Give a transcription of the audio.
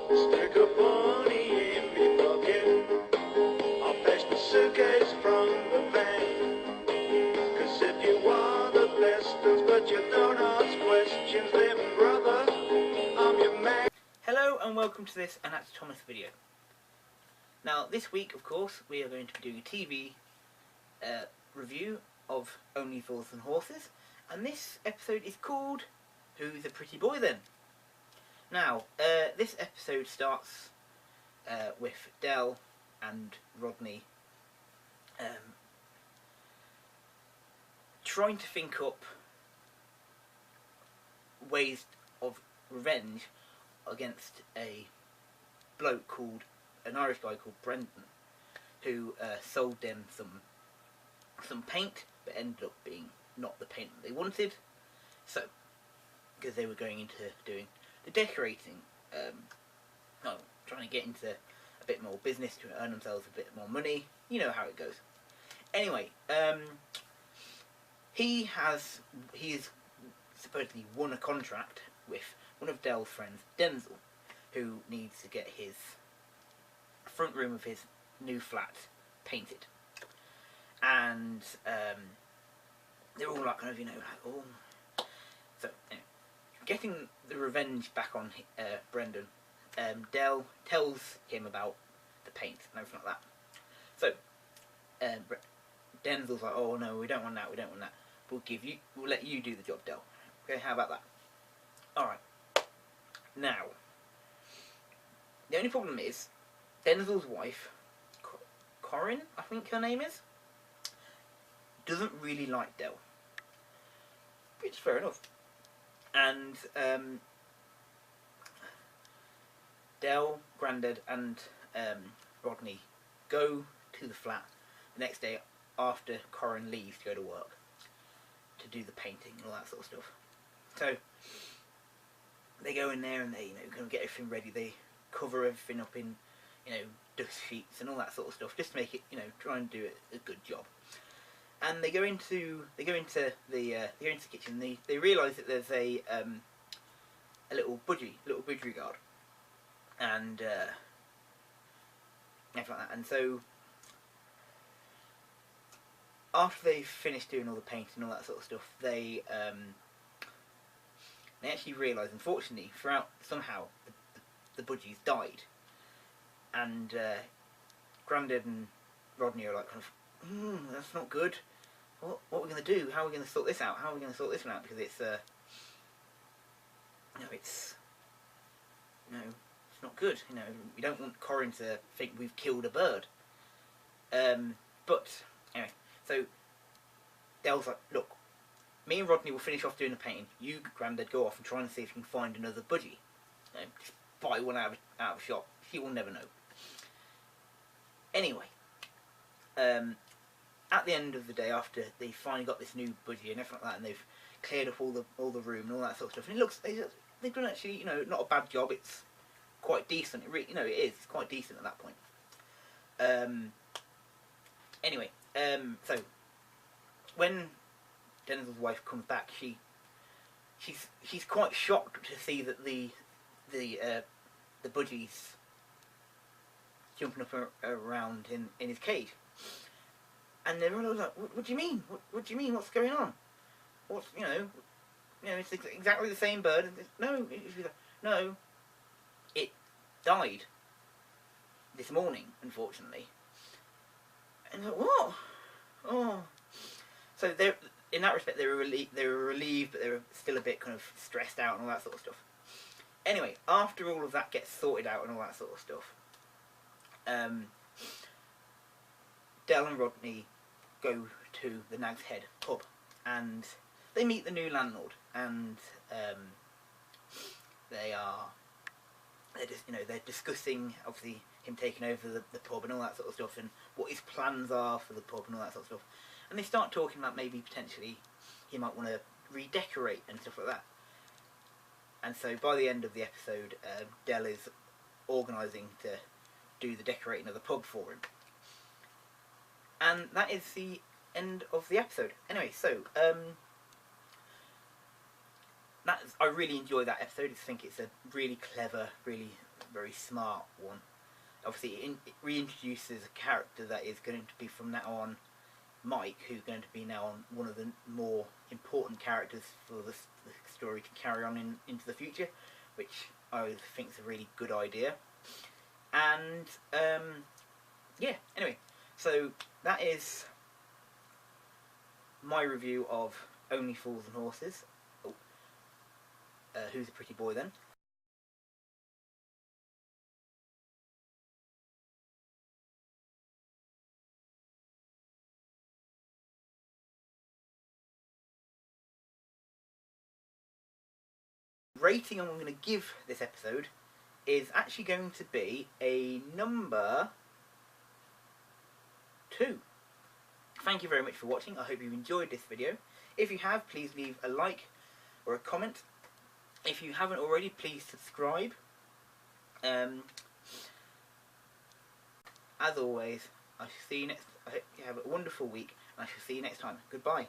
Stick a pony in me pocket. I'll fetch the suitcase from the van. 'Cause if you are the best, but you don't ask questions, then brother, I'm your man. Hello and welcome to this and that's Thomas video. Now this week, of course, we are going to be doing a TV review of Only Fools and Horses, and this episode is called Who's a Pretty Boy Then? Now, this episode starts with Del and Rodney trying to think up ways of revenge against an Irish guy called Brendan, who sold them some paint, but ended up being not the paint that they wanted. So, because they were going into doing the decorating, trying to get into a bit more business to earn themselves a bit more money. You know how it goes. Anyway, he has supposedly won a contract with one of Del's friends, Denzel, who needs to get his front room of his new flat painted. And they're all like, kind of, oh. So, anyway, getting the revenge back on Brendan, Del tells him about the paint and everything like that. So, Denzel's like, oh no, we don't want that, we'll let you do the job, Del. Okay, how about that? Alright. Now, the only problem is, Denzel's wife, Corinne, I think her name is, doesn't really like Del. Which is fair enough. And Del, Grandad and Rodney go to the flat the next day after Corinne leaves to go to work to do the painting and all that sort of stuff. So they go in there and they kind of get everything ready. They cover everything up in dust sheets and all that sort of stuff, just to make it try and do a good job. And they go into the kitchen. They realise that there's a little budgie guard, and everything like that. And so after they finish doing all the paint and all that sort of stuff, they actually realise, unfortunately, somehow the budgies died, and Grandad and Rodney are like, kind of, that's not good. What are we going to do? How are we going to sort this out? How are we going to sort this one out? Because it's it's not good. We don't want Corinne to think we've killed a bird. But anyway, so Del's like, look, me and Rodney will finish off doing the painting. You, Grandad, go off and try and see if you can find another budgie. Just buy one out of a shop. She will never know. Anyway, at the end of the day, after they finally got this new budgie and everything like that, and they've cleared up all the room and all that sort of stuff, and they've done actually not a bad job. It's quite decent. It really, it is. It's quite decent at that point. Anyway, so when Denzel's wife comes back, she's quite shocked to see that the budgie's jumping up around in his cage. And they're all like, what do you mean? What do you mean? What's going on? What's, it's exactly the same bird. No, it died this morning, unfortunately. And they're like, what? Oh. So in that respect, they were relieved, but they were still a bit kind of stressed out and all that sort of stuff. Anyway, after all of that gets sorted out and all that sort of stuff, Del and Rodney go to the Nag's Head pub, and they meet the new landlord, and they're discussing obviously him taking over the pub and all that sort of stuff, and what his plans are for the pub and all that sort of stuff. And they start talking about maybe potentially he might want to redecorate and stuff like that. And so by the end of the episode, Del is organising to do the decorating of the pub for him. And that is the end of the episode. Anyway, so I really enjoy that episode. I think it's a really clever, really very smart one. Obviously, it reintroduces a character that is going to be from now on Mike, who's going to be now on one of the more important characters for the story to carry on into the future, which I think is a really good idea. And yeah, anyway, so that is my review of Only Fools and Horses. Oh, Who's a Pretty Boy then? Rating I'm going to give this episode is actually going to be a number 2. Thank you very much for watching. I hope you enjoyed this video. If you have, please leave a like or a comment. If you haven't already, please subscribe. As always, I shall see you next. I hope you have a wonderful week, and I shall see you next time. Goodbye.